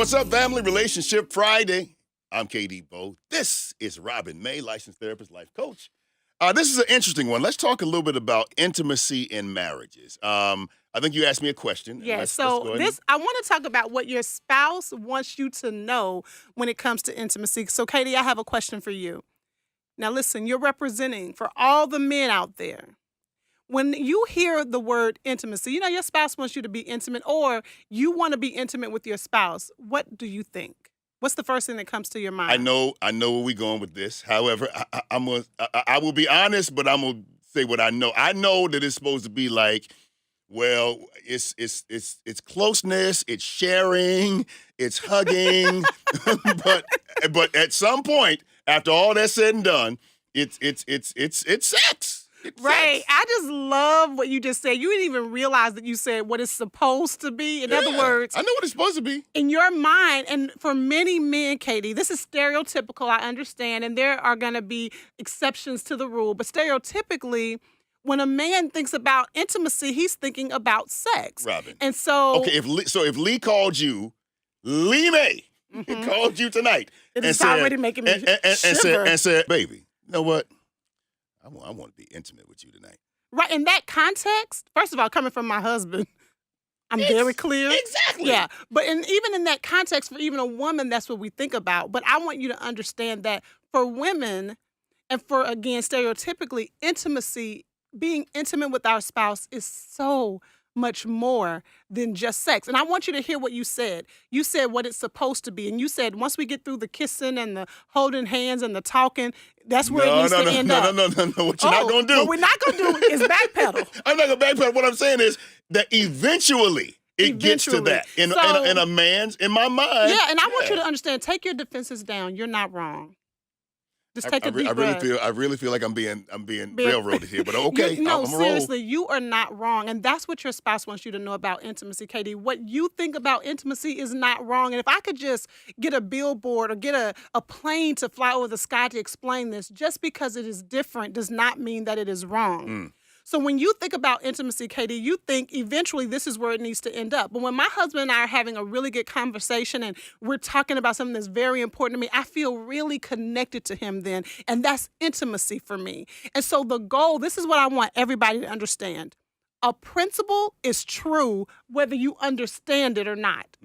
What's up, family? Relationship Friday. I'm KD Bo. This is Robin May, licensed therapist, life coach. This is an interesting one. Let's talk a little bit about intimacy in marriages. I think you asked me a question. Yeah, Let's so go ahead. I want to talk about what your spouse wants you to know when it comes to intimacy. So, Katie, I have a question for you. Now, listen, you're representing for all the men out there. When you hear the word intimacy, you know your spouse wants you to be intimate or you want to be intimate with your spouse. What do you think? What's the first thing that comes to your mind? I know where we're going with this. However, I will be honest, but I'm gonna say what I know. I know that it's supposed to be like, well, it's closeness, it's sharing, it's hugging, but at some point, after all that's said and done, it's sex. It's Right. sex. I just love what you just said. You didn't even realize that you said what it's supposed to be. In other words, I know what it's supposed to be. in your mind, and for many men, Katie, this is stereotypical, I understand, and there are going to be exceptions to the rule, but stereotypically, when a man thinks about intimacy, he's thinking about sex. Robin. And so, Okay, if Lee called you, Lee May called you tonight, it and is said, already making me and shiver. said, baby, you know what? I want to be intimate with you tonight. Right, in that context, first of all, coming from my husband, I'm very clear. Exactly. Yeah, but even in that context, for even a woman, that's what we think about. But I want you to understand that for women, and for, again, stereotypically, intimacy, being intimate with our spouse is so much more than just sex. And I want you to hear what you said. You said what it's supposed to be. And you said once we get through the kissing and the holding hands and the talking, that's where it needs to end up. No. What you're not going to do. What we're not going to do is backpedal. I'm not going to backpedal. What I'm saying is that eventually it gets to that in my mind. Yeah, and I want you to understand, take your defenses down. You're not wrong. Just take a deep breath. I really feel like I'm being railroaded here, but okay, No, I'm seriously, you are not wrong. And that's what your spouse wants you to know about intimacy, Katie. What you think about intimacy is not wrong. And if I could just get a billboard or get a plane to fly over the sky to explain this, just because it is different does not mean that it is wrong. So when you think about intimacy, Katie, you think eventually this is where it needs to end up. But when my husband and I are having a really good conversation and we're talking about something that's very important to me, I feel really connected to him then. And that's intimacy for me. And so the goal, this is what I want everybody to understand. A principle is true whether you understand it or not.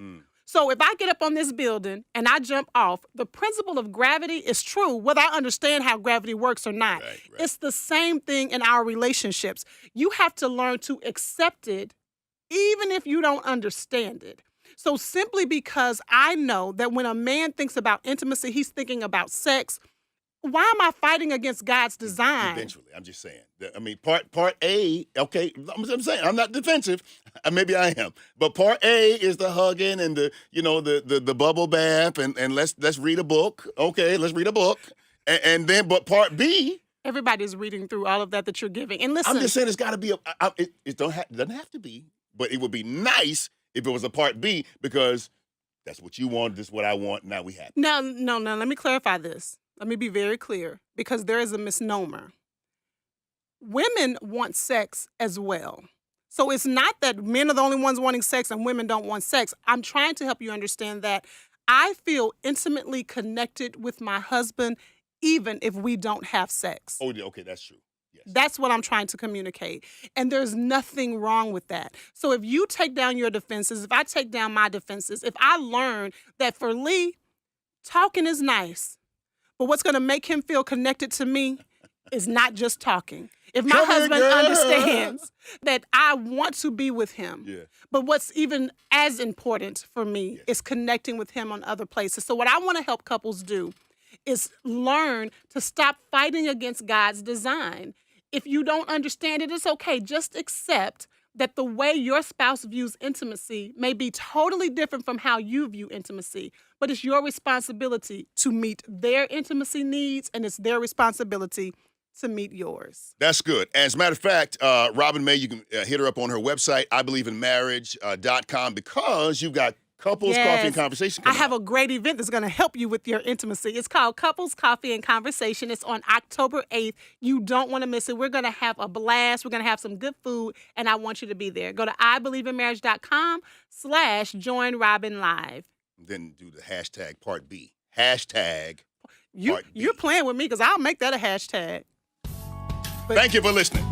So if I get up on this building and I jump off, the principle of gravity is true, whether I understand how gravity works or not. Right. It's the same thing in our relationships. You have to learn to accept it even if you don't understand it. So simply because I know that when a man thinks about intimacy, he's thinking about sex, why am I fighting against God's design? Eventually, I'm just saying. I mean, part A, okay, I'm saying I'm not defensive. Maybe I am. But part A is the hugging and the bubble bath and let's read a book. Okay, let's read a book. And then, but part B. Everybody's reading through all of that you're giving. And listen. I'm just saying it's got to be, it doesn't have to be, but it would be nice if it was a part B because that's what you want, this is what I want, now we have it. No, let me clarify this. Let me be very clear, because there is a misnomer. Women want sex as well. So it's not that men are the only ones wanting sex and women don't want sex. I'm trying to help you understand that I feel intimately connected with my husband even if we don't have sex. Oh, okay, that's true. Yes. That's what I'm trying to communicate. And there's nothing wrong with that. So if you take down your defenses, if I take down my defenses, if I learn that for Lee, talking is nice, but what's going to make him feel connected to me is not just talking. If my husband understands that I want to be with him, but what's even as important for me is connecting with him on other places. So what I want to help couples do is learn to stop fighting against God's design. If you don't understand it, it's okay. Just accept that the way your spouse views intimacy may be totally different from how you view intimacy, but it's your responsibility to meet their intimacy needs, and it's their responsibility to meet yours. That's good. As a matter of fact, Robin May, you can hit her up on her website, IBelieveInMarriage.com, because you've got Couples Coffee and Conversation coming I have up. a great event that's going to help you with your intimacy. It's called Couples Coffee and Conversation. It's on October 8th. You don't want to miss it. We're going to have a blast. We're going to have some good food, and I want you to be there. Go to IBelieveInMarriage.com/joinRobinLive. Then do the hashtag part B. Hashtag You're part B. playing with me because I'll make that a hashtag. But Thank you for listening.